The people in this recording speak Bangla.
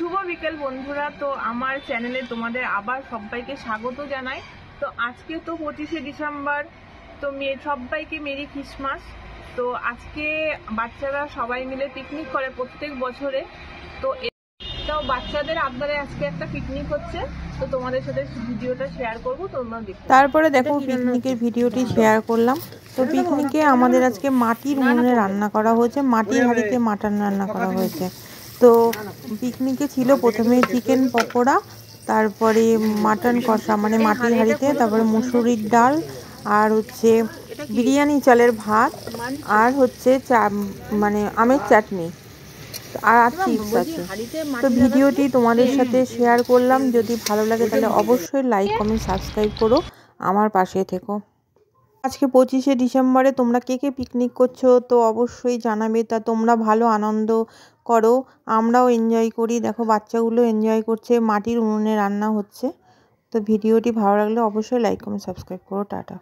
শুভ বিকেল বন্ধুরা। তো আমার চ্যানেলে তোমাদের আবার সবাইকে স্বাগত জানাই। তো আজকে তো 25শে ডিসেম্বর, তো সবাইকে মেরি ক্রিসমাস। তো আজকে বাচ্চারা সবাই মিলে পিকনিক করে প্রত্যেক বছরে। তো বাচ্চাদের আবদারে আজকে একটা পিকনিক হচ্ছে, তো তোমাদের সাথে ভিডিওটা শেয়ার করবো, তোমরা দেখো। তারপরে দেখো পিকনিকের ভিডিওটি শেয়ার করলাম। তো পিকনিকে আমাদের আজকে মাটির উনুনে রান্না করা হয়েছে, মাটির হাঁড়িতে মাটন রান্না করা হয়েছে। তো পিকনিকে ছিল প্রথমে চিকেন পকোড়া, তারপরে মাটন কষা মানে মাটির হাঁড়িতে, তারপরে মুসুরির ডাল, আর হচ্ছে বিরিয়ানি চালের ভাত, আর হচ্ছে মানে আমের চাটনি, আর চিপস আছে। তো ভিডিওটি তোমাদের সাথে শেয়ার করলাম। যদি ভালো লাগে তাহলে অবশ্যই লাইক কমেন্ট সাবস্ক্রাইব করো, আমার পাশে থেকো। আজকে 25শে ডিসেম্বরে তোমরা কে কে পিকনিক করছো তো অবশ্যই জানাবে। তা তোমরা ভালো আনন্দ করো, আমরাও এনজয় করি। দেখো বাচ্চাগুলো এনজয় করছে, মাটির উনুনে রান্না হচ্ছে। তো ভিডিওটি ভালো লাগলে অবশ্যই লাইক কমেন্ট সাবস্ক্রাইব করো। টাটা।